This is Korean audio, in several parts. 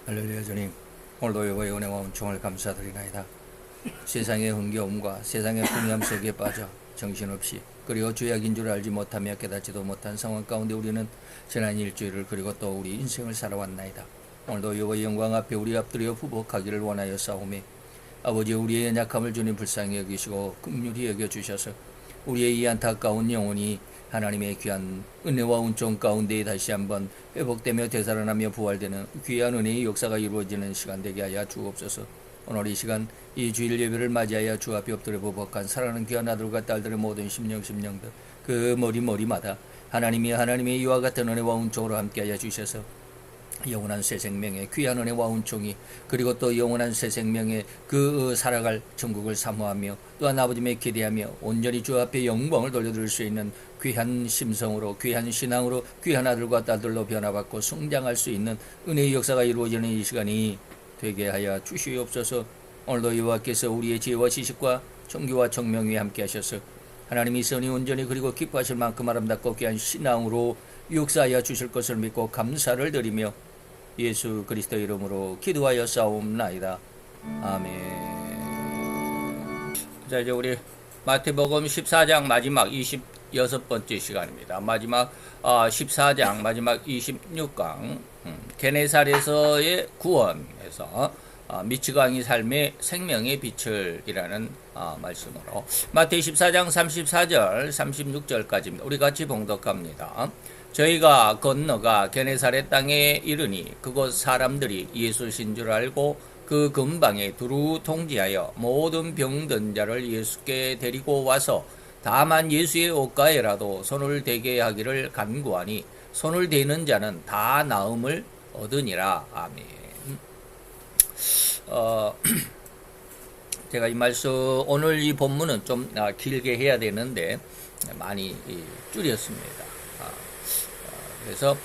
할렐루야. 주님, 오늘도 여호와의 은혜와 은총을 감사드리나이다. 세상의 흥겨움과 세상의 풍요함 속에 빠져 정신없이 그리고 죄악인 줄 알지 못하며 깨닫지도 못한 상황 가운데 우리는 지난 일주일을 그리고 또 우리 인생을 살아왔나이다. 오늘도 여호와의 영광 앞에 우리 앞들여 후복하기를 원하여 싸우매 아버지, 우리의 연약함을 주님 불쌍히 여기시고 긍휼히 여겨주셔서 우리의 이 안타까운 영혼이 하나님의 귀한 은혜와 은총 가운데 다시 한번 회복되며 되살아나며 부활되는 귀한 은혜의 역사가 이루어지는 시간 되게 하여 주옵소서. 오늘 이 시간 이 주일 예배를 맞이하여 주 앞에 엎드려 보복한 사랑하는 귀한 아들과 딸들의 모든 심령들 그 머리마다 하나님의 이와 같은 은혜와 은총으로 함께하여 주셔서 영원한 새 생명의 귀한 은혜와 은총이 그리고 또 영원한 새 생명의 그 살아갈 천국을 사모하며 또한 아버지께 기대하며 온전히 주 앞에 영광을 돌려드릴 수 있는 귀한 심성으로 귀한 신앙으로 귀한 아들과 딸들로 변화받고 성장할 수 있는 은혜의 역사가 이루어지는 이 시간이 되게 하여 주시옵소서. 오늘도 여호와께서 우리의 지혜와 지식과 청기와 청명에 함께 하셔서 하나님이 선이 온전히 그리고 기뻐하실 만큼 아름답고 귀한 신앙으로 역사하여 주실 것을 믿고 감사를 드리며 예수 그리스도 이름으로 기도하여 싸움나이다. 아멘. 자, 이제 우리 마태복음 14장 마지막 26번째 시간입니다. 마지막 14장 마지막 26강 게네사렛에서의 구원에서 미치광이 삶의 생명의 빛을이라는 말씀으로 마태 14장 34절 36절까지입니다. 우리 같이 봉독합니다. 저희가 건너가 게네사렛 땅에 이르니 그곳 사람들이 예수신 줄 알고 그 근방에 두루 통지하여 모든 병든 자를 예수께 데리고 와서 다만 예수의 옷가에라도 손을 대게 하기를 간구하니 손을 대는 자는 다 나음을 얻으니라. 아멘. 제가 이 말씀 오늘 이 본문은 좀 길게 해야 되는데 많이 줄였습니다. 그래서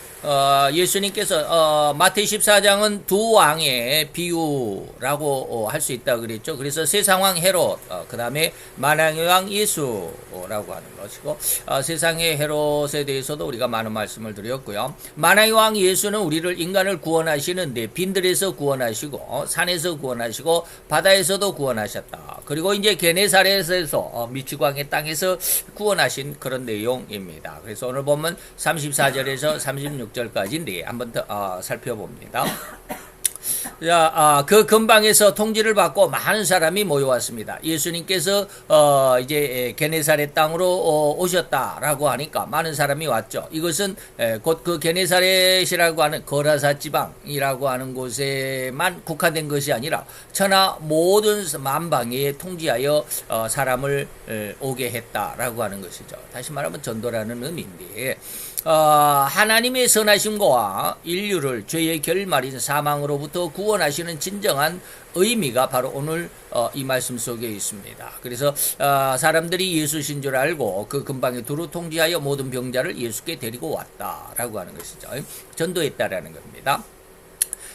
예수님께서 마태 14장은 두 왕의 비유라고 할 수 있다 그랬죠. 그래서 세상왕 헤롯, 그 다음에 만왕의 왕 예수라고 하는 것이고, 세상의 헤롯에 대해서도 우리가 많은 말씀을 드렸고요. 만왕의 왕 예수는 우리를 인간을 구원하시는데 빈들에서 구원하시고 산에서 구원하시고 바다에서도 구원하셨다. 그리고 이제 게네사렛에서 미치광의 땅에서 구원하신 그런 내용입니다. 그래서 오늘 보면 34절에서 36절까지인데 한번 더 살펴봅니다. 자, 그 근방에서 통지를 받고 많은 사람이 모여왔습니다. 예수님께서 이제 게네사렛 땅으로 오셨다라고 하니까 많은 사람이 왔죠. 이것은 곧 그 게네사렛이라고 하는 거라사 지방이라고 하는 곳에만 국한된 것이 아니라 천하 모든 만방에 통지하여 사람을 오게 했다라고 하는 것이죠. 다시 말하면 전도라는 의미인데, 하나님의 선하심과 인류를 죄의 결말인 사망으로부터 구원하시는 진정한 의미가 바로 오늘 이 말씀 속에 있습니다. 그래서 사람들이 예수신 줄 알고 그 근방에 두루 통지하여 모든 병자를 예수께 데리고 왔다라고 하는 것이죠. 전도했다라는 겁니다.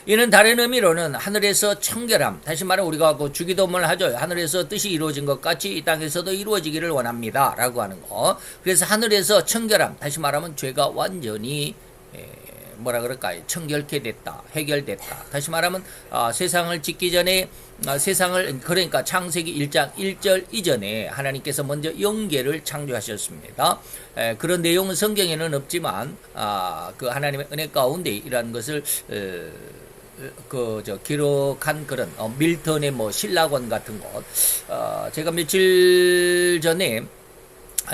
이는 다른 의미로는 하늘에서 청결함, 다시 말해 우리가 그 주기도문을 하죠. 하늘에서 뜻이 이루어진 것 같이 이 땅에서도 이루어지기를 원합니다 라고 하는 거. 그래서 하늘에서 청결함, 다시 말하면 죄가 완전히 뭐라 그럴까요? 청결케 됐다, 해결됐다. 다시 말하면 세상을 짓기 전에 세상을, 그러니까 창세기 1장 1절 이전에 하나님께서 먼저 영계를 창조하셨습니다. 그런 내용은 성경에는 없지만 그 하나님의 은혜 가운데 이러한 것을 기록한 그런 밀턴의 뭐 신라권 같은 곳, 제가 며칠 전에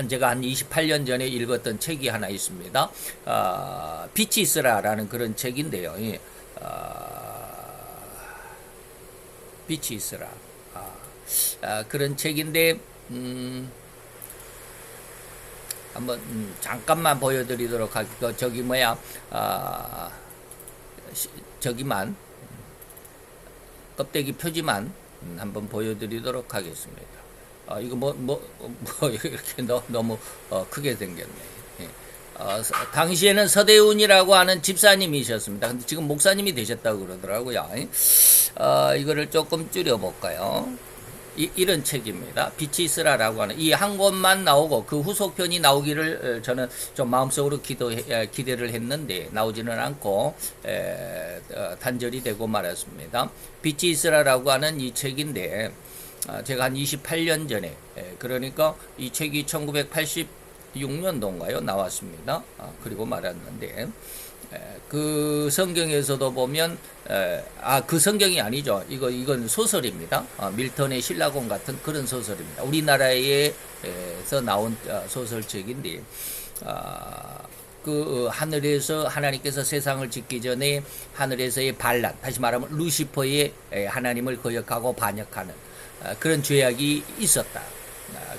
제가 한 28년 전에 읽었던 책이 하나 있습니다. 빛이 있으라라는 그런 책인데요. 빛이 있으라. 그런 책인데 한번 잠깐만 보여드리도록 할게요. 저기 뭐야, 저기만 껍데기 표지만 한번 보여드리도록 하겠습니다. 이거 이렇게 너무 크게 생겼네. 당시에는 서대훈이라고 하는 집사님이셨습니다. 근데 지금 목사님이 되셨다고 그러더라고요. 이거를 조금 줄여볼까요? 이런 책입니다. 빛이 있으라라고 하는 이 한 권만 나오고 그 후속편이 나오기를 저는 좀 마음속으로 기대를 했는데 나오지는 않고 단절이 되고 말았습니다. 빛이 있으라라고 하는 이 책인데 제가 한 28년 전에 그러니까 이 책이 1986년도인가요? 나왔습니다. 그리고 말았는데 그 성경에서도 보면 그 성경이 아니죠. 이건 소설입니다. 밀턴의 신라곤 같은 그런 소설입니다. 우리나라에서 나온 소설책인데 그 하늘에서 하나님께서 세상을 짓기 전에 하늘에서의 반란, 다시 말하면 루시퍼의 하나님을 거역하고 반역하는 그런 죄악이 있었다.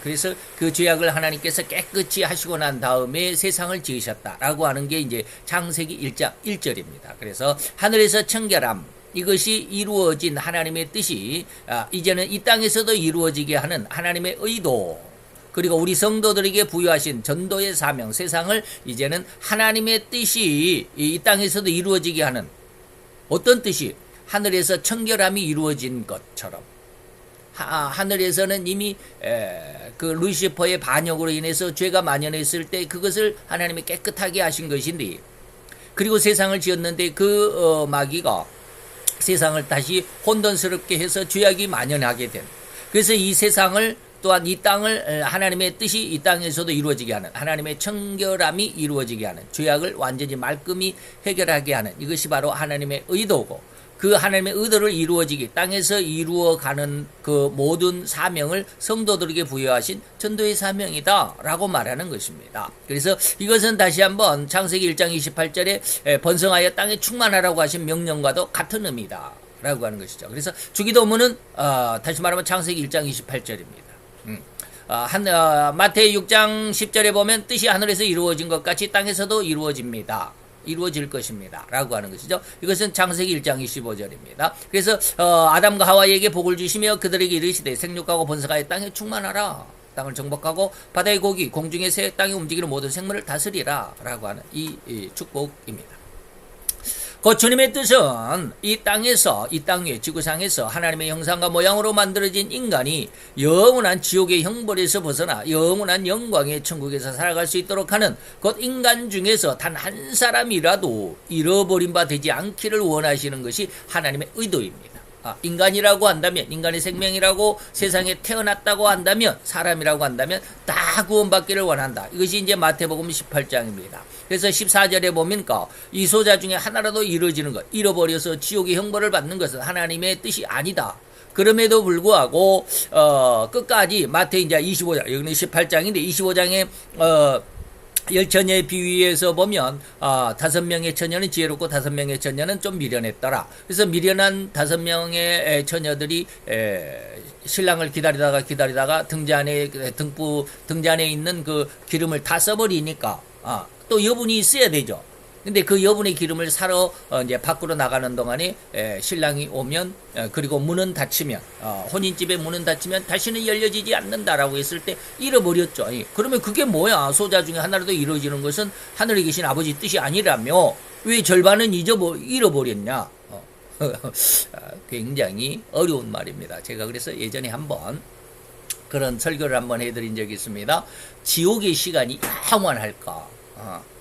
그래서 그 죄악을 하나님께서 깨끗이 하시고 난 다음에 세상을 지으셨다라고 하는 게 이제 창세기 1장 1절입니다. 그래서 하늘에서 청결함, 이것이 이루어진 하나님의 뜻이 이제는 이 땅에서도 이루어지게 하는 하나님의 의도, 그리고 우리 성도들에게 부여하신 전도의 사명, 세상을 이제는 하나님의 뜻이 이 땅에서도 이루어지게 하는 어떤 뜻이 하늘에서 청결함이 이루어진 것처럼 하늘에서는 이미 그 루시퍼의 반역으로 인해서 죄가 만연했을 때 그것을 하나님이 깨끗하게 하신 것인데, 그리고 세상을 지었는데 그 마귀가 세상을 다시 혼돈스럽게 해서 죄악이 만연하게 된, 그래서 이 세상을 또한 이 땅을 하나님의 뜻이 이 땅에서도 이루어지게 하는, 하나님의 청결함이 이루어지게 하는, 죄악을 완전히 말끔히 해결하게 하는, 이것이 바로 하나님의 의도고, 그 하나님의 의도를 이루어지기, 땅에서 이루어가는 그 모든 사명을 성도들에게 부여하신 전도의 사명이다 라고 말하는 것입니다. 그래서 이것은 다시 한번 창세기 1장 28절에 번성하여 땅에 충만하라고 하신 명령과도 같은 의미다 라고 하는 것이죠. 그래서 주기도문은 다시 말하면 창세기 1장 28절입니다. 마태의 6장 10절에 보면 뜻이 하늘에서 이루어진 것 같이 땅에서도 이루어집니다. 이루어질 것입니다 라고 하는 것이죠. 이것은 창세기 1장 25절입니다. 그래서 아담과 하와에게 복을 주시며 그들에게 이르시되 생육하고 번성하여 땅에 충만하라, 땅을 정복하고 바다의 고기, 공중의 새, 땅에 움직이는 모든 생물을 다스리라 라고 하는 이 축복입니다. 그 주님의 뜻은 이 땅에서, 이 땅 위에 지구상에서 하나님의 형상과 모양으로 만들어진 인간이 영원한 지옥의 형벌에서 벗어나 영원한 영광의 천국에서 살아갈 수 있도록 하는 곧 인간 중에서 단 한 사람이라도 잃어버린 바 되지 않기를 원하시는 것이 하나님의 의도입니다. 인간이라고 한다면, 인간의 생명이라고 세상에 태어났다고 한다면, 사람이라고 한다면 다 구원받기를 원한다. 이것이 이제 마태복음 18장입니다. 그래서 14절에 보니까 이 소자 중에 하나라도 이루어지는 것, 잃어버려서 지옥의 형벌을 받는 것은 하나님의 뜻이 아니다. 그럼에도 불구하고 끝까지 마태 이제 25장, 여기는 18장인데 25장에 열처녀의 비유에서 보면 5명의 처녀는 지혜롭고 5명의 처녀는 좀 미련했더라. 그래서 미련한 5명의 처녀들이 신랑을 기다리다가 등잔에 있는 그 기름을 다 써버리니까 또 여분이 있어야 되죠. 근데 그 여분의 기름을 사러 이제 밖으로 나가는 동안에 신랑이 오면 그리고 문은 닫히면 혼인집에 문은 닫히면 다시는 열려지지 않는다라고 했을 때 잃어버렸죠. 그러면 그게 뭐야? 소자 중에 하나라도 이루어지는 것은 하늘에 계신 아버지 뜻이 아니라며 왜 절반은 잃어버렸냐? 굉장히 어려운 말입니다. 제가 그래서 예전에 한번 그런 설교를 한번 해드린 적이 있습니다. 지옥의 시간이 영원할까?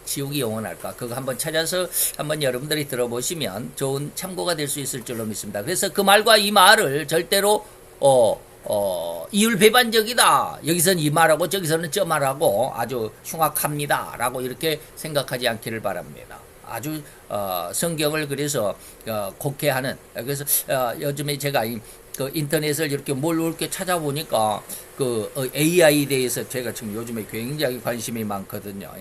지옥이 영원할까? 그거 한번 찾아서 한번 여러분들이 들어보시면 좋은 참고가 될 수 있을 줄로 믿습니다. 그래서 그 말과 이 말을 절대로 이율배반적이다. 여기서는 이 말하고 저기서는 저 말하고 아주 흉악합니다. 라고 이렇게 생각하지 않기를 바랍니다. 아주 성경을 그래서 곡해하는, 그래서 요즘에 제가 그 인터넷을 이렇게 이렇게 찾아보니까 그 AI에 대해서 제가 지금 요즘에 굉장히 관심이 많거든요.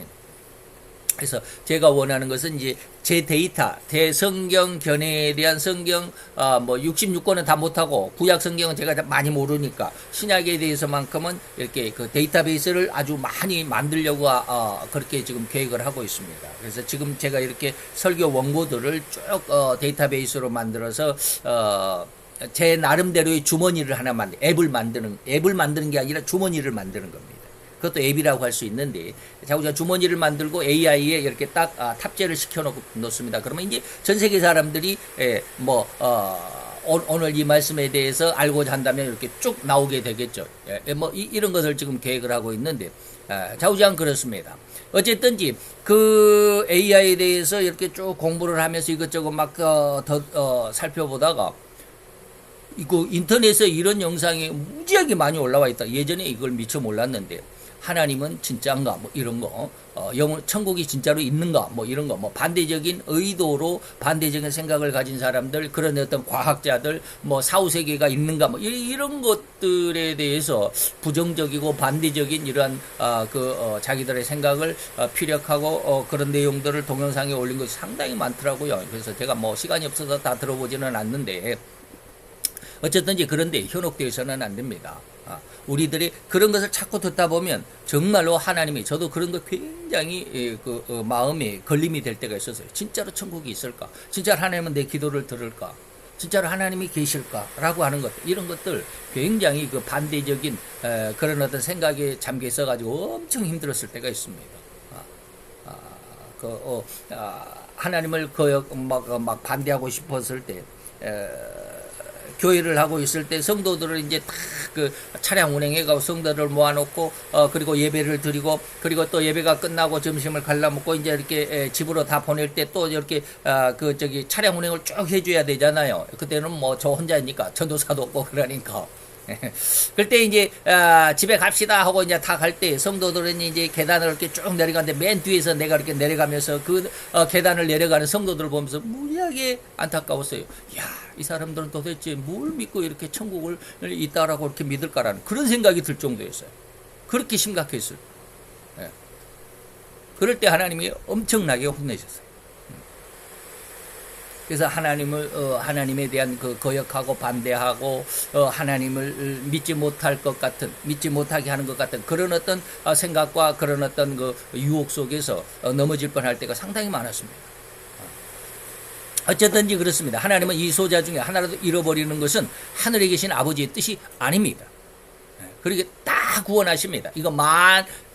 그래서 제가 원하는 것은 이제 제 데이터, 대성경 견해에 대한 성경, 66권은 다 못하고, 구약 성경은 제가 많이 모르니까, 신약에 대해서만큼은 이렇게 그 데이터베이스를 아주 많이 만들려고, 그렇게 지금 계획을 하고 있습니다. 그래서 지금 제가 이렇게 설교 원고들을 쭉, 데이터베이스로 만들어서, 제 나름대로의 주머니를 하나 앱을 만드는 게 아니라 주머니를 만드는 겁니다. 그것도 앱이라고 할 수 있는데, 자꾸 제가 주머니를 만들고 AI에 이렇게 딱 탑재를 시켜 놓습니다. 그러면 이제 전 세계 사람들이 오늘 이 말씀에 대해서 알고자 한다면 이렇게 쭉 나오게 되겠죠. 뭐 이런 것을 지금 계획을 하고 있는데 좌우지간 그렇습니다. 어쨌든지 그 AI에 대해서 이렇게 쭉 공부를 하면서 이것저것 막 살펴보다가 이거 인터넷에 이런 영상이 무지하게 많이 올라와 있다. 예전에 이걸 미처 몰랐는데 하나님은 진짜인가 뭐 이런 거 천국이 진짜로 있는가 뭐 이런 거 뭐 반대적인 의도로 반대적인 생각을 가진 사람들 그런 어떤 과학자들 뭐 사후세계가 있는가 뭐 이런 것들에 대해서 부정적이고 반대적인 이러한 자기들의 생각을 피력하고 그런 내용들을 동영상에 올린 것이 상당히 많더라고요. 그래서 제가 뭐 시간이 없어서 다 들어보지는 않는데 어쨌든지 그런데 현혹되어서는 안 됩니다. 우리들이 그런 것을 자꾸 듣다 보면 정말로 하나님이 저도 그런 거 굉장히 마음에 걸림이 될 때가 있었어요. 진짜로 천국이 있을까? 진짜로 하나님은 내 기도를 들을까? 진짜로 하나님이 계실까? 라고 하는 것 이런 것들 굉장히 그 반대적인 그런 어떤 생각에 잠겨 있어가지고 엄청 힘들었을 때가 있습니다. 하나님을 막 반대하고 싶었을 때 교회를 하고 있을 때 성도들을 이제 다 그 차량 운행해가고 성도들을 모아놓고 그리고 예배를 드리고 그리고 또 예배가 끝나고 점심을 갈라먹고 이제 이렇게 집으로 다 보낼 때 또 이렇게 차량 운행을 쭉 해줘야 되잖아요. 그때는 뭐 저 혼자니까 전도사도 없고 그러니까. 그때 이제 집에 갑시다 하고 이제 다 갈 때 성도들은 이제 계단을 이렇게 쭉 내려가는데 맨 뒤에서 내가 이렇게 내려가면서 그 계단을 내려가는 성도들을 보면서 무지하게 안타까웠어요. 야, 이 사람들은 도대체 뭘 믿고 이렇게 천국을 있다라고 이렇게 믿을까라는 그런 생각이 들 정도였어요. 그렇게 심각했어요. 예. 그럴 때 하나님이 엄청나게 혼내셨어요. 그래서 하나님에 대한 거역하고 반대하고 하나님을 믿지 못할 것 같은 믿지 못하게 하는 것 같은 그런 어떤 생각과 그런 어떤 그 유혹 속에서 넘어질 뻔할 때가 상당히 많았습니다. 어쨌든지 그렇습니다. 하나님은 이 소자 중에 하나라도 잃어버리는 것은 하늘에 계신 아버지의 뜻이 아닙니다. 그렇게 다 구원하십니다.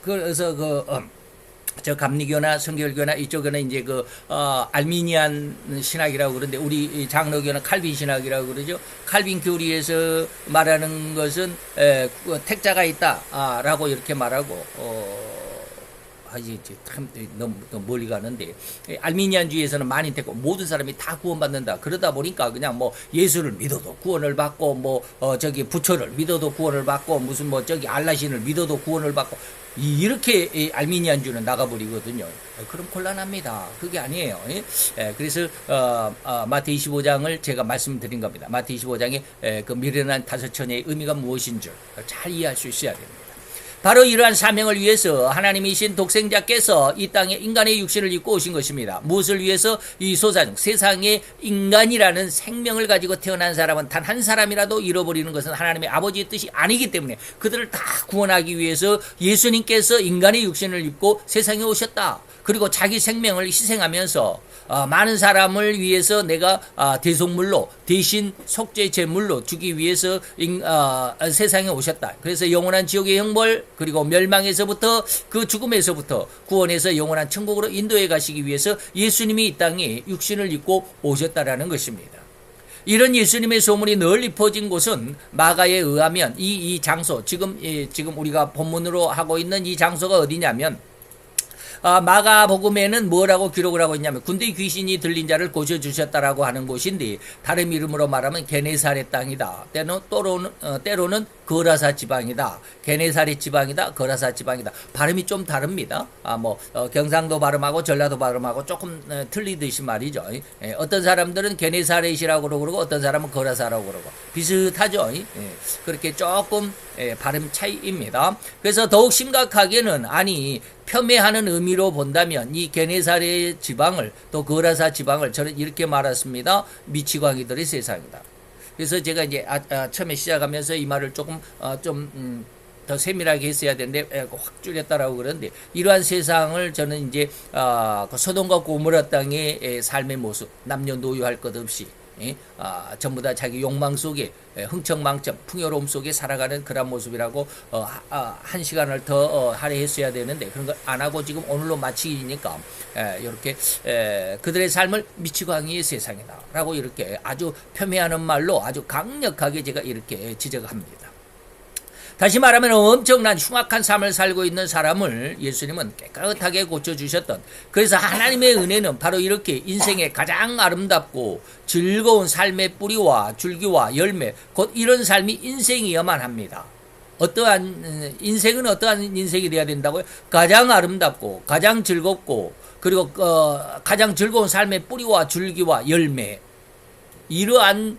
그래서 저 감리교나 성결교나 이쪽에는 이제 알미니안 신학이라고 그러는데 우리 장로교는 칼빈 신학이라고 그러죠. 칼빈 교리에서 말하는 것은 택자가 있다라고 이렇게 말하고 참 너무 멀리 가는데 알미니안주의에서는 만인택고 모든 사람이 다 구원받는다. 그러다 보니까 그냥 뭐 예수를 믿어도 구원을 받고 뭐 부처를 믿어도 구원을 받고 무슨 뭐 알라신을 믿어도 구원을 받고 이렇게 알미니안주는 나가버리거든요. 그럼 곤란합니다. 그게 아니에요. 그래서 마태 25장을 제가 말씀드린 겁니다. 마태 25장의 그 미련한 다섯 처녀의 의미가 무엇인 줄 잘 이해할 수 있어야 됩니다. 바로 이러한 사명을 위해서 하나님이신 독생자께서 이 땅에 인간의 육신을 입고 오신 것입니다. 무엇을 위해서? 이 소사중 세상에 인간이라는 생명을 가지고 태어난 사람은 단 한 사람이라도 잃어버리는 것은 하나님의 아버지의 뜻이 아니기 때문에 그들을 다 구원하기 위해서 예수님께서 인간의 육신을 입고 세상에 오셨다. 그리고 자기 생명을 희생하면서 많은 사람을 위해서 내가 대속물로 대신 속죄 제물로 주기 위해서 세상에 오셨다. 그래서 영원한 지옥의 형벌 그리고 멸망에서부터 그 죽음에서부터 구원해서 영원한 천국으로 인도해 가시기 위해서 예수님이 이 땅에 육신을 입고 오셨다라는 것입니다. 이런 예수님의 소문이 널리 퍼진 곳은 마가에 의하면 이 장소 지금 우리가 본문으로 하고 있는 이 장소가 어디냐면 마가복음에는 뭐라고 기록을 하고 있냐면 군대 귀신이 들린 자를 고쳐주셨다라고 하는 곳인데 다른 이름으로 말하면 게네사렛 땅이다. 때로는 거라사 지방이다. 게네사렛 지방이다. 거라사 지방이다. 발음이 좀 다릅니다. 경상도 발음하고 전라도 발음하고 조금 틀리듯이 말이죠. 어떤 사람들은 게네사렛이라고 그러고 어떤 사람은 거라사라고 그러고 비슷하죠. 그렇게 조금 발음 차이입니다. 그래서 더욱 심각하게는 폄훼하는 의미로 본다면 이 게네사렛 지방을 또 거라사 지방을 저는 이렇게 말했습니다. 미치광이들의 세상이다. 그래서 제가 이제 처음에 시작하면서 이 말을 조금 더 세밀하게 했어야 되는데 확 줄였다라고 그러는데 이러한 세상을 저는 이제 소돔과 고모라 땅의 삶의 모습 남녀노유할 것 없이 전부 다 자기 욕망 속에 흥청망청 풍요로움 속에 살아가는 그런 모습이라고 한 시간을 더 할애했어야 되는데 그런 걸 안 하고 지금 오늘로 마치니까 이렇게 그들의 삶을 미치광이의 세상이다라고 이렇게 아주 폄훼하는 말로 아주 강력하게 제가 이렇게 지적합니다. 다시 말하면 엄청난 흉악한 삶을 살고 있는 사람을 예수님은 깨끗하게 고쳐주셨던, 그래서 하나님의 은혜는 바로 이렇게 인생의 가장 아름답고 즐거운 삶의 뿌리와 줄기와 열매, 곧 이런 삶이 인생이어야만 합니다. 인생은 어떠한 인생이 되어야 된다고요? 가장 아름답고 가장 즐겁고 그리고 가장 즐거운 삶의 뿌리와 줄기와 열매, 이러한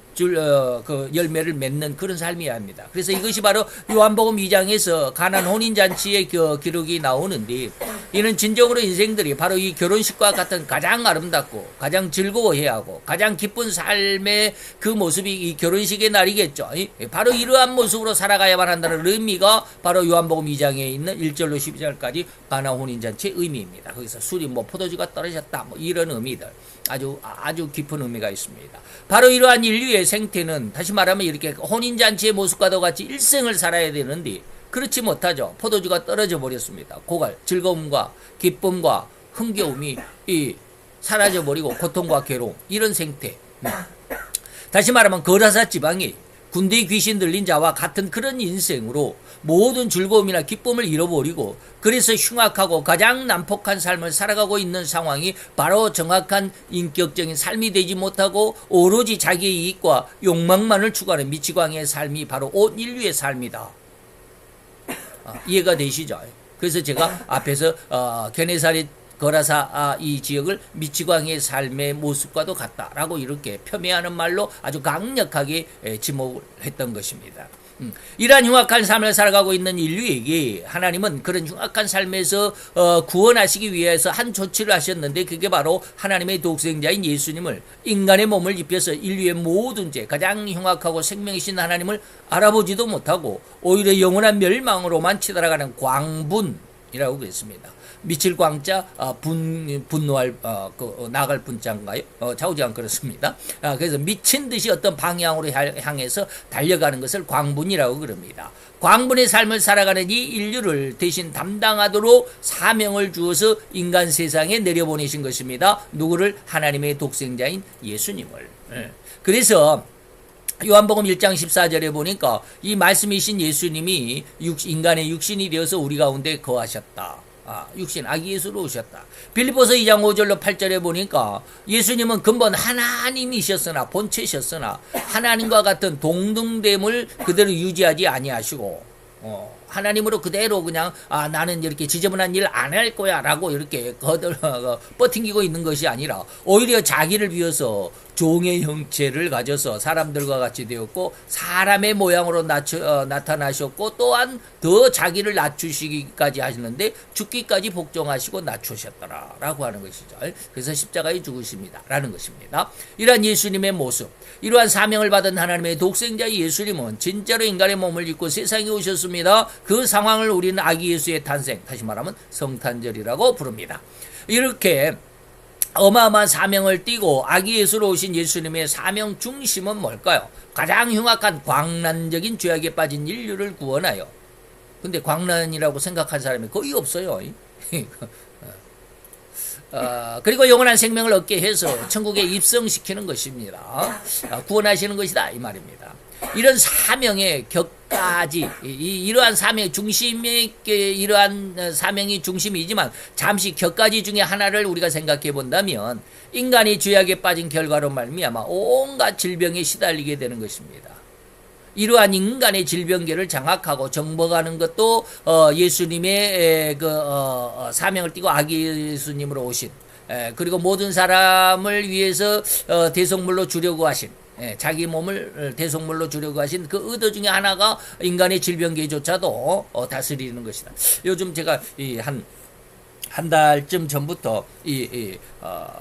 그 열매를 맺는 그런 삶이어야 합니다. 그래서 이것이 바로 요한복음 2장에서 가나안 혼인잔치의 기록이 나오는데, 이는 진정으로 인생들이 바로 이 결혼식과 같은 가장 아름답고 가장 즐거워해야 하고 가장 기쁜 삶의 그 모습이 이 결혼식의 날이겠죠. 바로 이러한 모습으로 살아가야만 한다는 의미가 바로 요한복음 2장에 있는 1절로 12절까지 가나안 혼인잔치의 의미입니다. 거기서 술이 포도주가 떨어졌다 이런 의미들, 아주 깊은 의미가 있습니다. 바로 이러한 인류의 생태는 다시 말하면 이렇게 혼인잔치의 모습과도 같이 일생을 살아야 되는데 그렇지 못하죠. 포도주가 떨어져 버렸습니다. 고갈, 즐거움과 기쁨과 흥겨움이 사라져 버리고 고통과 괴로움, 이런 생태. 다시 말하면 거라사 지방이 군대의 귀신 들린 자와 같은 그런 인생으로 모든 즐거움이나 기쁨을 잃어버리고 그래서 흉악하고 가장 난폭한 삶을 살아가고 있는 상황이 바로 정확한 인격적인 삶이 되지 못하고 오로지 자기의 이익과 욕망만을 추구하는 미치광이의 삶이 바로 온 인류의 삶이다. 이해가 되시죠? 그래서 제가 앞에서 게네사렛 거라사 이 지역을 미치광이의 삶의 모습과도 같다라고 이렇게 폄훼하는 말로 아주 강력하게 지목을 했던 것입니다. 이러한 흉악한 삶을 살아가고 있는 인류에게 하나님은 그런 흉악한 삶에서 구원하시기 위해서 한 조치를 하셨는데, 그게 바로 하나님의 독생자인 예수님을 인간의 몸을 입혀서 인류의 모든 죄, 가장 흉악하고 생명이신 하나님을 알아보지도 못하고 오히려 영원한 멸망으로만 치달아가는 광분이라고 그랬습니다. 미칠 광자, 분노할, 나갈 분자인가요? 좌우지간 그렇습니다. 그래서 미친 듯이 어떤 방향으로 향해서 달려가는 것을 광분이라고 그럽니다. 광분의 삶을 살아가는 이 인류를 대신 담당하도록 사명을 주어서 인간 세상에 내려보내신 것입니다. 누구를? 하나님의 독생자인 예수님을. 그래서 요한복음 1장 14절에 보니까 이 말씀이신 예수님이 인간의 육신이 되어서 우리 가운데 거하셨다. 육신 아기 예수로 오셨다. 빌립보서 2장 5절로 8절에 보니까 예수님은 근본 하나님이셨으나 본체셨으나 하나님과 같은 동등됨을 그대로 유지하지 아니하시고 하나님으로 그대로 그냥 나는 이렇게 지저분한 일 안 할 거야 라고 이렇게 버팅기고 있는 것이 아니라 오히려 자기를 비워서 종의 형체를 가져서 사람들과 같이 되었고 사람의 모양으로 나타나셨고 또한 더 자기를 낮추시기까지 하시는데 죽기까지 복종하시고 낮추셨더라 라고 하는 것이죠. 그래서 십자가에 죽으십니다 라는 것입니다. 이러한 예수님의 모습, 이러한 사명을 받은 하나님의 독생자 예수님은 진짜로 인간의 몸을 입고 세상에 오셨습니다. 그 상황을 우리는 아기 예수의 탄생, 다시 말하면 성탄절이라고 부릅니다. 이렇게 어마어마한 사명을 띠고 아기 예수로 오신 예수님의 사명 중심은 뭘까요? 가장 흉악한 광란적인 죄악에 빠진 인류를 구원하여. 근데 광란이라고 생각한 사람이 거의 없어요. 그리고 영원한 생명을 얻게 해서 천국에 입성시키는 것입니다. 구원하시는 것이다 이 말입니다. 이런 사명의 격까지 이러한 사명의 중심에 이러한 사명이 중심이지만 잠시 격가지 중에 하나를 우리가 생각해 본다면 인간이 죄악에 빠진 결과로 말미암아 온갖 질병에 시달리게 되는 것입니다. 이러한 인간의 질병계를 장악하고 정복하는 것도 예수님의 사명을 띠고 아기 예수님으로 오신, 그리고 모든 사람을 위해서 대속물로 주려고 하신, 자기 몸을 대속물로 주려고 하신 그 의도 중에 하나가 인간의 질병계조차도 다스리는 것이다. 요즘 제가 한 한 달쯤 전부터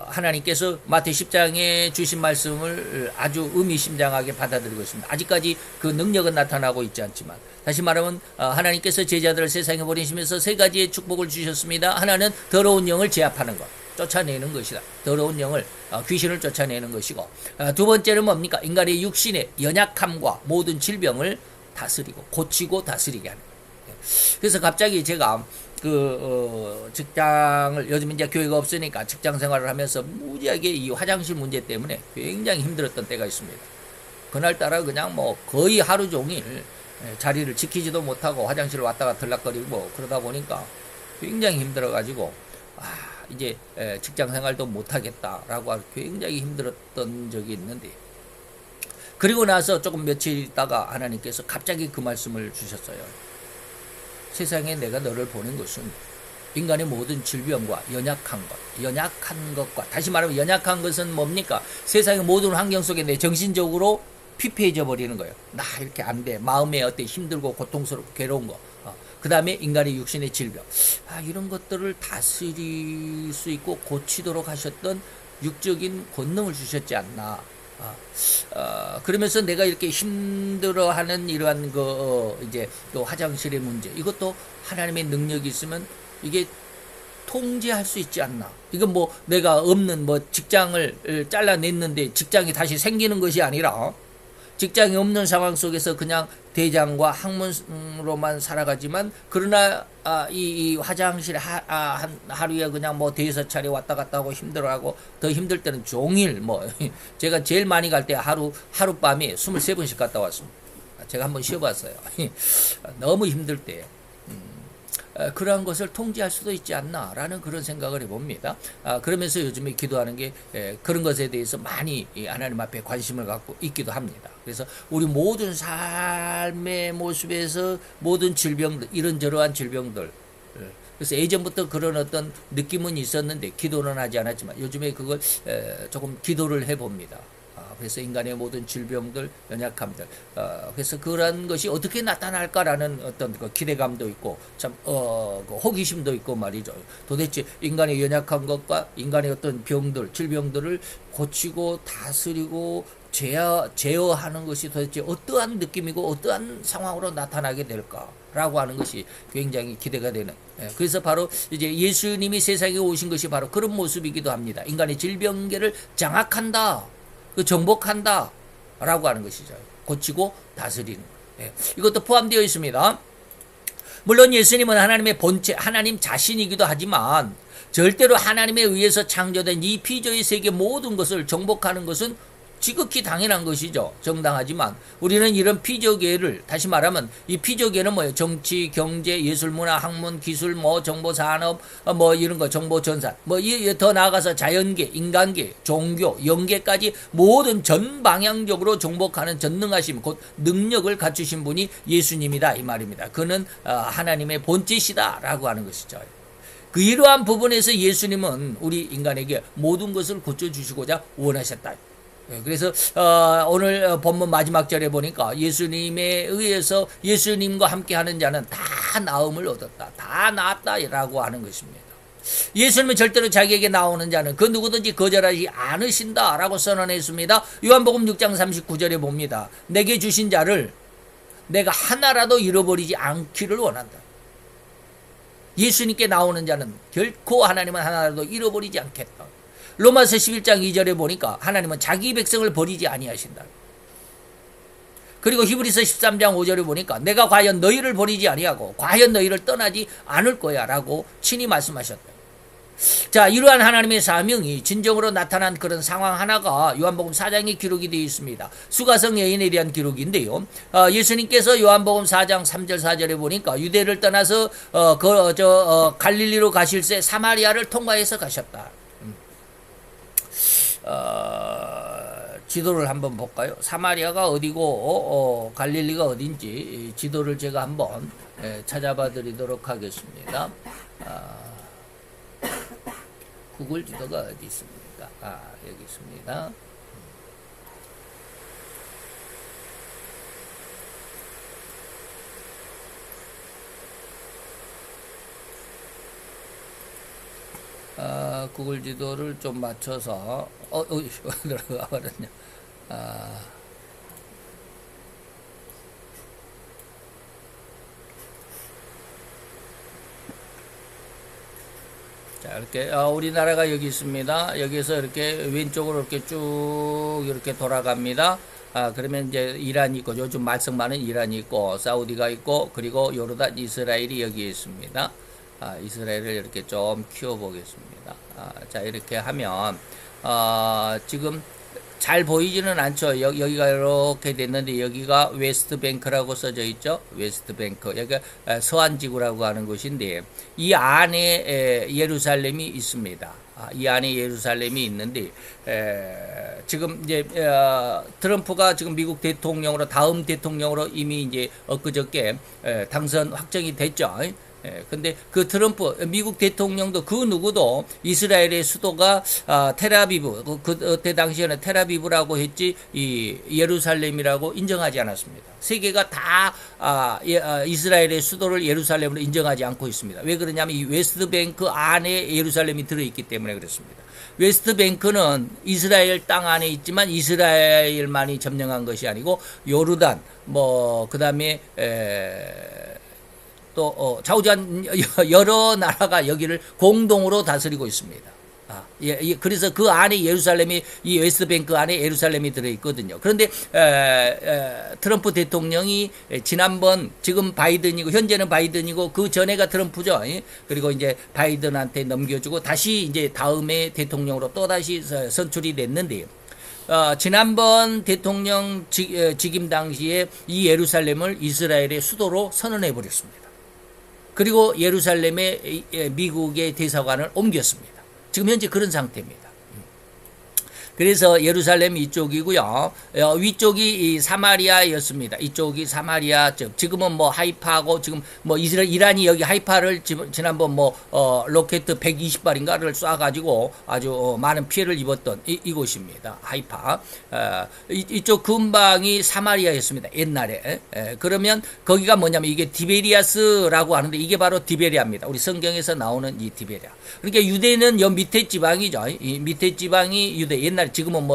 하나님께서 마태 10장에 주신 말씀을 아주 의미심장하게 받아들이고 있습니다. 아직까지 그 능력은 나타나고 있지 않지만, 다시 말하면 하나님께서 제자들을 세상에 보내시면서 세 가지의 축복을 주셨습니다. 하나는 더러운 영을 제압하는 것, 쫓아내는 것이다. 더러운 영을, 귀신을 쫓아내는 것이고, 두 번째는 뭡니까? 인간의 육신의 연약함과 모든 질병을 다스리고 고치고 다스리게 하는 거예요. 그래서 갑자기 제가 직장을, 요즘 이제 교회가 없으니까 직장 생활을 하면서 무지하게 이 화장실 문제 때문에 굉장히 힘들었던 때가 있습니다. 그날따라 그냥 뭐 거의 하루 종일 자리를 지키지도 못하고 화장실을 왔다가 들락거리고 그러다 보니까 굉장히 힘들어가지고, 이제 직장 생활도 못하겠다라고 굉장히 힘들었던 적이 있는데, 그리고 나서 조금 며칠 있다가 하나님께서 갑자기 그 말씀을 주셨어요. 세상에 내가 너를 보낸 것은 인간의 모든 질병과 연약한 것과, 다시 말하면 연약한 것은 뭡니까? 세상의 모든 환경 속에 내 정신적으로 피폐해져 버리는 거예요. 나 이렇게 안 돼. 마음에 어때 힘들고 고통스럽고 괴로운 거. 그 다음에 인간의 육신의 질병. 이런 것들을 다스릴 수 있고 고치도록 하셨던 육적인 권능을 주셨지 않나. 그러면서 내가 이렇게 힘들어하는 이러한 이제 또 화장실의 문제, 이것도 하나님의 능력이 있으면 이게 통제할 수 있지 않나. 이건 뭐 내가 없는 뭐 직장을 잘라냈는데 직장이 다시 생기는 것이 아니라, 직장이 없는 상황 속에서 그냥 대장과 학문으로만 살아가지만, 그러나 이 화장실에 하루에 그냥 뭐 대여섯 차례 왔다 갔다 하고 힘들어하고, 더 힘들 때는 종일 뭐 제가 제일 많이 갈 때 하룻밤에 23번씩 갔다 왔습니다. 제가 한번 쉬어봤어요. 너무 힘들 때. 그러한 것을 통제할 수도 있지 않나라는 그런 생각을 해봅니다. 그러면서 요즘에 기도하는 게 그런 것에 대해서 많이 하나님 앞에 관심을 갖고 있기도 합니다. 그래서 우리 모든 삶의 모습에서 모든 질병들, 이런저러한 질병들, 그래서 예전부터 그런 어떤 느낌은 있었는데 기도는 하지 않았지만 요즘에 그걸 조금 기도를 해봅니다. 그래서 인간의 모든 질병들, 연약함들, 그래서 그런 것이 어떻게 나타날까라는 어떤 그 기대감도 있고, 참, 그 호기심도 있고 말이죠. 도대체 인간의 연약한 것과 인간의 어떤 병들, 질병들을 고치고 다스리고 제어하는 것이 도대체 어떠한 느낌이고 어떠한 상황으로 나타나게 될까라고 하는 것이 굉장히 기대가 되는. 그래서 바로 이제 예수님이 세상에 오신 것이 바로 그런 모습이기도 합니다. 인간의 질병계를 장악한다. 정복한다 라고 하는 것이죠. 고치고 다스리는 것. 이것도 포함되어 있습니다. 물론 예수님은 하나님의 본체, 하나님 자신이기도 하지만 절대로 하나님에 의해서 창조된 이 피조의 세계 모든 것을 정복하는 것은 지극히 당연한 것이죠. 정당하지만 우리는 이런 피조계를, 다시 말하면 이 피조계는 뭐예요? 정치, 경제, 예술, 문화, 학문, 기술, 뭐 정보 산업, 뭐 이런 거, 정보 전산, 뭐 더 나아가서 자연계, 인간계, 종교, 영계까지 모든 전 방향적으로 정복하는 전능하심, 곧 능력을 갖추신 분이 예수님이다 이 말입니다. 그는 하나님의 본체시다라고 하는 것이죠. 그 이러한 부분에서 예수님은 우리 인간에게 모든 것을 고쳐주시고자 원하셨다. 그래서 오늘 본문 마지막 절에 보니까 예수님에 의해서 예수님과 함께하는 자는 다 나음을 얻었다, 다 나았다라고 하는 것입니다. 예수님은 절대로 자기에게 나오는 자는 그 누구든지 거절하지 않으신다라고 선언했습니다. 요한복음 6장 39절에 봅니다. 내게 주신 자를 내가 하나라도 잃어버리지 않기를 원한다. 예수님께 나오는 자는 결코 하나님은 하나라도 잃어버리지 않겠다. 로마서 11장 2절에 보니까 하나님은 자기 백성을 버리지 아니하신다. 그리고 히브리서 13장 5절에 보니까 내가 과연 너희를 버리지 아니하고 과연 너희를 떠나지 않을 거야 라고 친히 말씀하셨다. 자, 이러한 하나님의 사명이 진정으로 나타난 그런 상황 하나가 요한복음 4장에 기록이 되어 있습니다. 수가성 여인에 대한 기록인데요. 예수님께서 요한복음 4장 3절 4절에 보니까 유대를 떠나서 갈릴리로 가실새 사마리아를 통과해서 가셨다. 지도를 한번 볼까요? 사마리아가 어디고 갈릴리가 어딘지 지도를 제가 한번 찾아봐 드리도록 하겠습니다. 구글 지도가 어디 있습니까? 여기 있습니다. 구글 지도를 좀 맞춰서 들어가 버렸냐. 아, 자, 이렇게 우리나라가 여기 있습니다. 여기서 이렇게 왼쪽으로 이렇게 쭉 이렇게 돌아갑니다. 그러면 이제 이란이 있고, 요즘 말썽 많은 이란이 있고, 사우디가 있고, 그리고 요르단, 이스라엘이 여기 있습니다. 이스라엘을 이렇게 좀 키워보겠습니다. 자, 이렇게 하면 지금 잘 보이지는 않죠. 여기가 이렇게 됐는데, 여기가 웨스트뱅크라고 써져 있죠. 웨스트뱅크. 여기가 서안지구라고 하는 곳인데, 이 안에 예루살렘이 있습니다. 이 안에 예루살렘이 있는데, 지금 이제 트럼프가 지금 미국 대통령으로, 다음 대통령으로 이미 이제 엊그저께 당선 확정이 됐죠. 근데 그 트럼프 미국 대통령도 그 누구도 이스라엘의 수도가 텔아비브, 그때 당시에는 텔아비브라고 했지 이 예루살렘이라고 인정하지 않았습니다. 세계가 다 이스라엘의 수도를 예루살렘으로 인정하지 않고 있습니다. 왜 그러냐면 이 웨스트뱅크 안에 예루살렘이 들어있기 때문에 그렇습니다. 웨스트뱅크는 이스라엘 땅 안에 있지만 이스라엘만이 점령한 것이 아니고 요르단 그다음에 또 좌우지간 여러 나라가 여기를 공동으로 다스리고 있습니다. 그래서 그 안에 예루살렘이, 이 웨스트뱅크 안에 예루살렘이 들어있거든요. 그런데 트럼프 대통령이 지난번, 지금 바이든이고 현재는 바이든이고 그 전에가 트럼프죠. 그리고 이제 바이든한테 넘겨주고 다시 이제 다음에 대통령으로 또 다시 선출이 됐는데, 지난번 대통령 직임 당시에 이 예루살렘을 이스라엘의 수도로 선언해 버렸습니다. 그리고 예루살렘에 미국의 대사관을 옮겼습니다. 지금 현재 그런 상태입니다. 그래서 예루살렘 이쪽이고요. 위쪽이 이 사마리아였습니다. 이쪽이 사마리아 쪽. 지금은 하이파하고 지금 이란이 여기 하이파를 지난번 로켓 120발인가를 쏴가지고 아주 많은 피해를 입었던 이곳입니다. 하이파. 이쪽 근방이 사마리아였습니다. 옛날에. 그러면 거기가 뭐냐면 이게 디베리아스라고 하는데 이게 바로 디베리아입니다. 우리 성경에서 나오는 이 디베리아. 그러니까 유대는 여 밑에 지방이죠. 이 밑에 지방이 유대. 옛날 지금은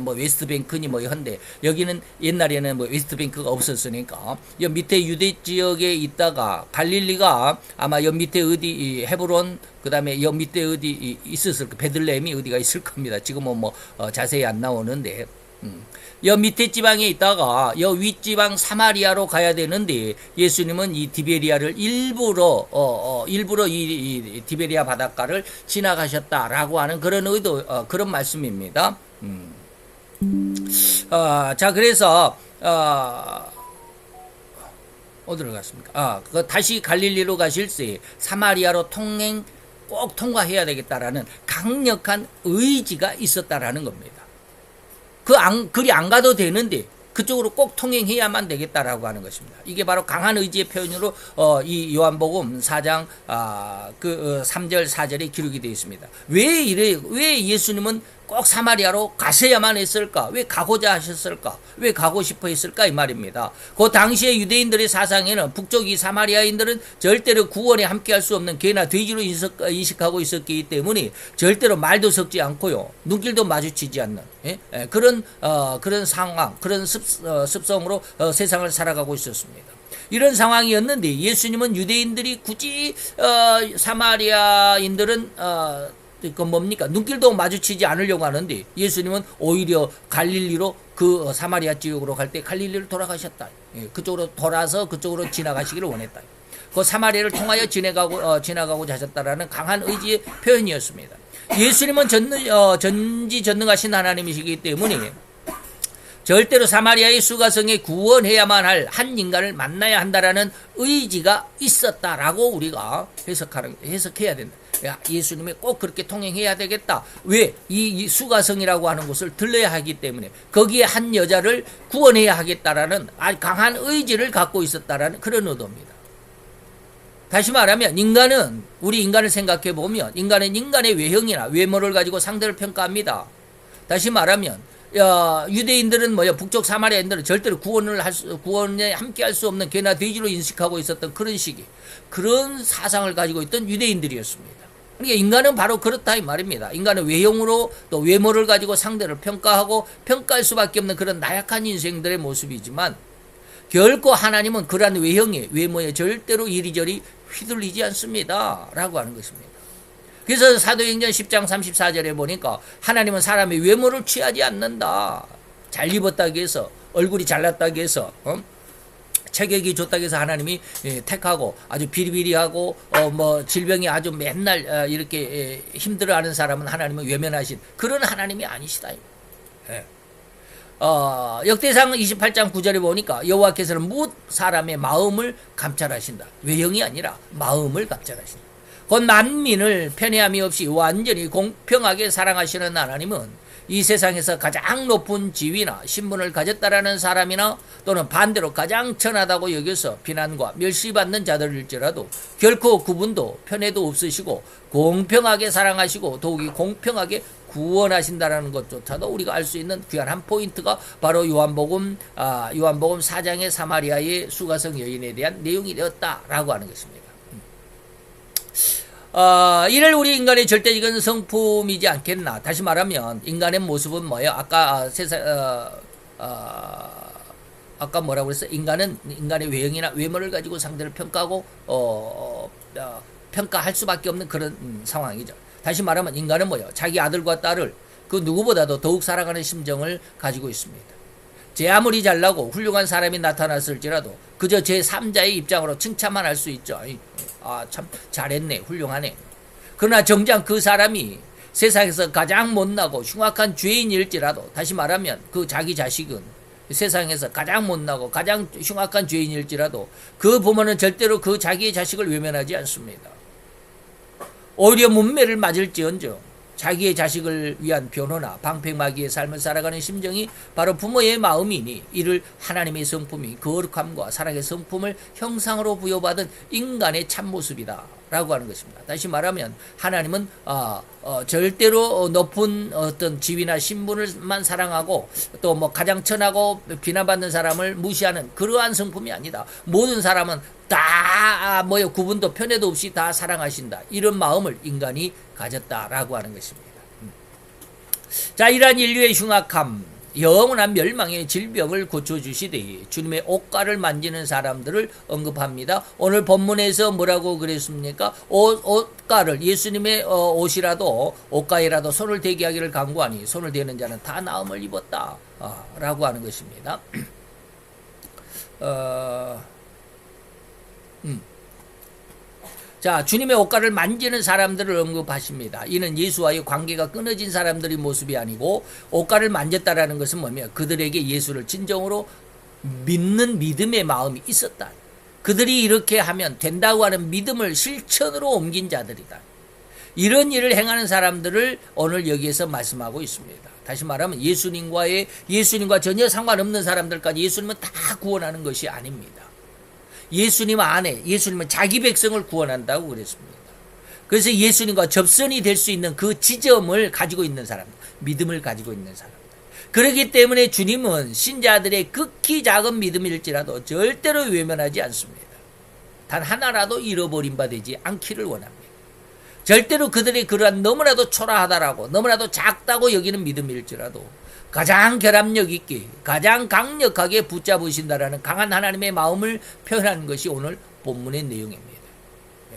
웨스트뱅크니 한데 여기는 옛날에는 웨스트뱅크가 없었으니까 여 밑에 유대 지역에 있다가 갈릴리가 아마 여 밑에 어디 헤브론 그다음에 여 밑에 어디 있었을 거 베들레헴이 어디가 있을 겁니다. 지금은 자세히 안 나오는데 여 밑에 지방에 있다가 여 윗지방 사마리아로 가야 되는데 예수님은 이 디베리아를 일부러 이 디베리아 바닷가를 지나가셨다라고 하는 그런 의도, 그런 말씀입니다. 자, 그래서 어디로 갔습니까? 다시 갈릴리로 가실 때 사마리아로 꼭 통과해야 되겠다라는 강력한 의지가 있었다라는 겁니다. 그리 안 가도 되는데 그쪽으로 꼭 통행해야만 되겠다라고 하는 것입니다. 이게 바로 강한 의지의 표현으로 이 요한복음 4장 3절 4절에 기록이 되어 있습니다. 왜 예수님은 꼭 사마리아로 가셔야만 했을까? 왜 가고자 하셨을까? 왜 가고 싶어 했을까? 이 말입니다. 그 당시에 유대인들의 사상에는 북쪽이 사마리아인들은 절대로 구원에 함께할 수 없는 개나 돼지로 인식하고 있었기 때문에 절대로 말도 섞지 않고요. 눈길도 마주치지 않는 그런 상황, 그런 습성으로 세상을 살아가고 있었습니다. 이런 상황이었는데 예수님은 유대인들이 굳이 사마리아인들은 뭡니까? 눈길도 마주치지 않으려고 하는데 예수님은 오히려 갈릴리로 그 사마리아 지역으로 갈 때 갈릴리를 돌아가셨다. 그쪽으로 돌아서 그쪽으로 지나가시기를 원했다. 그 사마리아를 통하여 지나가고자 하셨다라는 강한 의지의 표현이었습니다. 예수님은 전지전능하신 하나님이시기 때문에 절대로 사마리아의 수가성에 구원해야만 할 한 인간을 만나야 한다라는 의지가 있었다라고 우리가 해석해야 된다. 예수님이 꼭 그렇게 통행해야 되겠다. 왜? 이 수가성이라고 하는 곳을 들러야 하기 때문에 거기에 한 여자를 구원해야 하겠다라는 아주 강한 의지를 갖고 있었다라는 그런 의도입니다. 다시 말하면 우리 인간을 생각해 보면 인간은 인간의 외형이나 외모를 가지고 상대를 평가합니다. 다시 말하면 유대인들은 북쪽 사마리아인들은 절대로 구원에 함께할 수 없는 개나 돼지로 인식하고 있었던 그런 사상을 가지고 있던 유대인들이었습니다. 그러니까 인간은 바로 그렇다 이 말입니다. 인간은 외형으로 또 외모를 가지고 상대를 평가하고 평가할 수밖에 없는 그런 나약한 인생들의 모습이지만 결코 하나님은 그러한 외모에 절대로 이리저리 휘둘리지 않습니다. 라고 하는 것입니다. 그래서 사도행전 10장 34절에 보니까 하나님은 사람의 외모를 취하지 않는다. 잘 입었다고 해서 얼굴이 잘났다고 해서 체격이 좋다고 해서 하나님이 택하고 아주 비리비리하고 뭐 질병이 아주 맨날 이렇게 힘들어하는 사람은 하나님은 외면하신 그런 하나님이 아니시다. 예. 역대상 28장 9절에 보니까 여호와께서는 뭇 사람의 마음을 감찰하신다. 외형이 아니라 마음을 감찰하신다. 곧 만민을 편애함이 없이 완전히 공평하게 사랑하시는 하나님은 이 세상에서 가장 높은 지위나 신분을 가졌다라는 사람이나 또는 반대로 가장 천하다고 여겨서 비난과 멸시받는 자들일지라도 결코 그분도 편애도 없으시고 공평하게 사랑하시고 더욱이 공평하게 구원하신다라는 것조차도 우리가 알 수 있는 귀한 한 포인트가 바로 요한복음 4장의 사마리아의 수가성 여인에 대한 내용이 되었다라고 하는 것입니다. 이를 우리 인간의 절대적인 성품이지 않겠나. 다시 말하면 인간의 모습은 뭐예요? 아까 아까 뭐라고 그랬어? 인간은 인간의 외형이나 외모를 가지고 상대를 평가하고 평가할 수밖에 없는 그런 상황이죠. 다시 말하면 인간은 뭐예요? 자기 아들과 딸을 그 누구보다도 더욱 사랑하는 심정을 가지고 있습니다. 제 아무리 잘나고 훌륭한 사람이 나타났을지라도 그저 제3자의 입장으로 칭찬만 할 수 있죠. 참 잘했네, 훌륭하네. 그러나 정작 그 사람이 세상에서 가장 못나고 흉악한 죄인일지라도, 다시 말하면 그 자기 자식은 세상에서 가장 못나고 가장 흉악한 죄인일지라도 그 부모는 절대로 그 자기의 자식을 외면하지 않습니다. 오히려 문매를 맞을지언정 자기의 자식을 위한 변호나 방패막이의 삶을 살아가는 심정이 바로 부모의 마음이니 이를 하나님의 성품이 거룩함과 사랑의 성품을 형상으로 부여받은 인간의 참모습이다 라고 하는 것입니다. 다시 말하면 하나님은 절대로 높은 어떤 지위나 신분을만 사랑하고 또 뭐 가장 천하고 비난받는 사람을 무시하는 그러한 성품이 아니다. 모든 사람은 다 구분도 편애도 없이 다 사랑하신다. 이런 마음을 인간이 가졌다라고 하는 것입니다. 자, 이러한 인류의 흉악함, 영원한 멸망의 질병을 고쳐주시되 주님의 옷가를 만지는 사람들을 언급합니다. 오늘 본문에서 뭐라고 그랬습니까? 옷가를, 예수님의 옷이라도 옷가에라도 손을 대게 하기를 간구하니 손을 대는 자는 다 나음을 입었다 라고 하는 것입니다. 자, 주님의 옷가를 만지는 사람들을 언급하십니다. 이는 예수와의 관계가 끊어진 사람들의 모습이 아니고 옷가를 만졌다라는 것은 뭐냐? 그들에게 예수를 진정으로 믿는 믿음의 마음이 있었다. 그들이 이렇게 하면 된다고 하는 믿음을 실천으로 옮긴 자들이다. 이런 일을 행하는 사람들을 오늘 여기에서 말씀하고 있습니다. 다시 말하면 예수님과 전혀 상관없는 사람들까지 예수님은 다 구원하는 것이 아닙니다. 예수님 안에, 예수님은 자기 백성을 구원한다고 그랬습니다. 그래서 예수님과 접선이 될 수 있는 그 지점을 가지고 있는 사람, 믿음을 가지고 있는 사람. 그렇기 때문에 주님은 신자들의 극히 작은 믿음일지라도 절대로 외면하지 않습니다. 단 하나라도 잃어버린 바 되지 않기를 원합니다. 절대로 그들이 그러한 너무나도 초라하다라고, 너무나도 작다고 여기는 믿음일지라도 가장 결합력 있게, 가장 강력하게 붙잡으신다라는 강한 하나님의 마음을 표현하는 것이 오늘 본문의 내용입니다.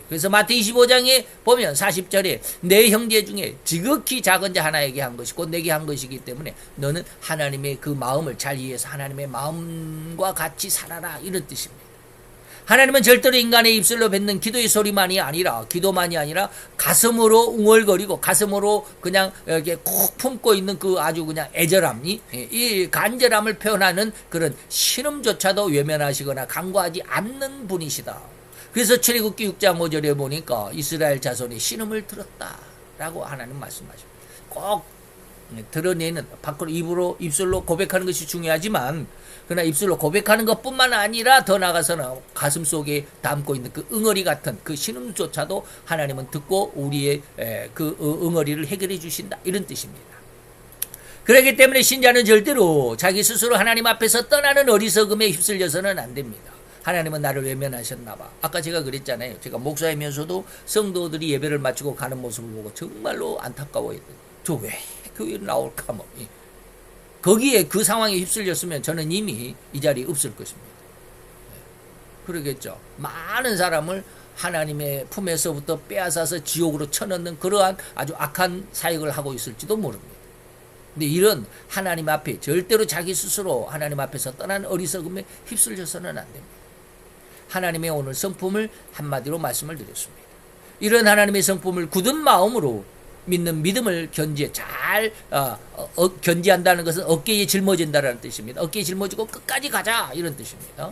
그래서 마태 25장에 보면 40절에 내 형제 중에 지극히 작은 자 하나에게 한 것이고 내게 한 것이기 때문에 너는 하나님의 그 마음을 잘 이해해서 하나님의 마음과 같이 살아라, 이런 뜻입니다. 하나님은 절대로 인간의 입술로 뱉는 기도의 소리만이 아니라, 기도만이 아니라 가슴으로 웅얼거리고 가슴으로 그냥 이렇게 콕 품고 있는 그 아주 그냥 애절함이, 이 간절함을 표현하는 그런 신음조차도 외면하시거나 간과하지 않는 분이시다. 그래서 출애굽기 6장 5절에 보니까 이스라엘 자손이 신음을 들었다라고 하나님 말씀하십니다. 꼭 드러내는, 밖으로 입술로 고백하는 것이 중요하지만, 그러나 입술로 고백하는 것뿐만 아니라 더 나아가서는 가슴 속에 담고 있는 그 응어리 같은 그 신음조차도 하나님은 듣고 우리의 그 응어리를 해결해 주신다, 이런 뜻입니다. 그렇기 때문에 신자는 절대로 자기 스스로 하나님 앞에서 떠나는 어리석음에 휩쓸려서는 안 됩니다. 하나님은 나를 외면하셨나 봐. 아까 제가 그랬잖아요. 제가 목사이면서도 성도들이 예배를 마치고 가는 모습을 보고 정말로 안타까워했거든요. 저 왜 교회로 나올까 뭐. 거기에 그 상황에 휩쓸렸으면 저는 이미 이 자리에 없을 것입니다. 그러겠죠. 많은 사람을 하나님의 품에서부터 빼앗아서 지옥으로 쳐넣는 그러한 아주 악한 사역을 하고 있을지도 모릅니다. 근데 이런 하나님 앞에 절대로 자기 스스로 하나님 앞에서 떠난 어리석음에 휩쓸려서는 안 됩니다. 하나님의 오늘 성품을 한마디로 말씀을 드렸습니다. 이런 하나님의 성품을 굳은 마음으로 믿는 믿음을 견지한다는 것은 어깨에 짊어진다는 뜻입니다. 어깨에 짊어지고 끝까지 가자 이런 뜻입니다.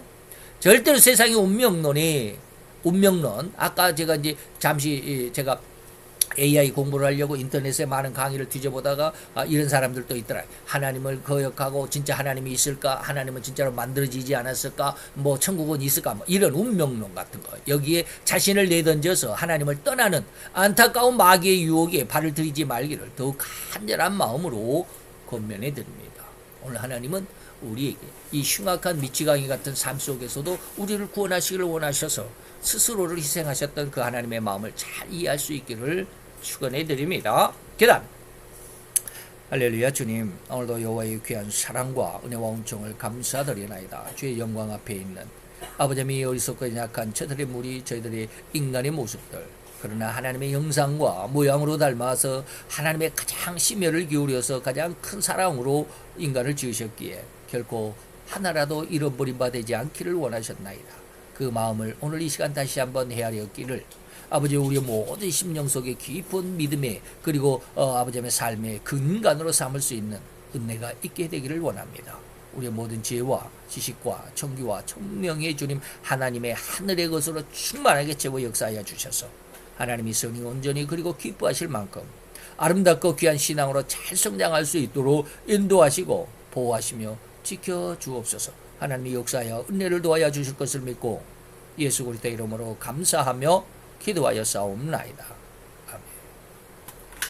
절대로 세상의 운명론 아까 제가 이제 잠시 제가 AI 공부를 하려고 인터넷에 많은 강의를 뒤져보다가 이런 사람들도 있더라. 하나님을 거역하고 진짜 하나님이 있을까? 하나님은 진짜로 만들어지지 않았을까? 뭐 천국은 있을까? 뭐 이런 운명론 같은 거. 여기에 자신을 내던져서 하나님을 떠나는 안타까운 마귀의 유혹에 발을 들이지 말기를 더욱 간절한 마음으로 권면해 드립니다. 오늘 하나님은 우리에게 이 흉악한 미치광이 같은 삶 속에서도 우리를 구원하시기를 원하셔서 스스로를 희생하셨던 그 하나님의 마음을 잘 이해할 수 있기를 축원해 드립니다. 계단 할렐루야. 주님, 오늘도 여호와의 귀한 사랑과 은혜와 은총을 감사드리나이다. 주의 영광 앞에 있는 아버지의 어리석고 약한 저들의 무리, 저희들의 인간의 모습들, 그러나 하나님의 형상과 모양으로 닮아서 하나님의 가장 심혈을 기울여서 가장 큰 사랑으로 인간을 지으셨기에 결코 하나라도 잃어버린 바 되지 않기를 원하셨나이다. 그 마음을 오늘 이 시간 다시 한번 헤아렸기를 아버지, 우리의 모든 심령 속에 깊은 믿음에 그리고 아버지의 삶의 근간으로 삼을 수 있는 은혜가 있게 되기를 원합니다. 우리의 모든 지혜와 지식과 청기와 청명의 주님 하나님의 하늘의 것으로 충만하게 채워 역사하여 주셔서 하나님이 선이 온전히 그리고 기뻐하실 만큼 아름답고 귀한 신앙으로 잘 성장할 수 있도록 인도하시고 보호하시며 지켜주옵소서. 하나님이 역사하여 은혜를 도와여 주실 것을 믿고 예수 그리스도의 이름으로 감사하며 기도하여 싸움나이다.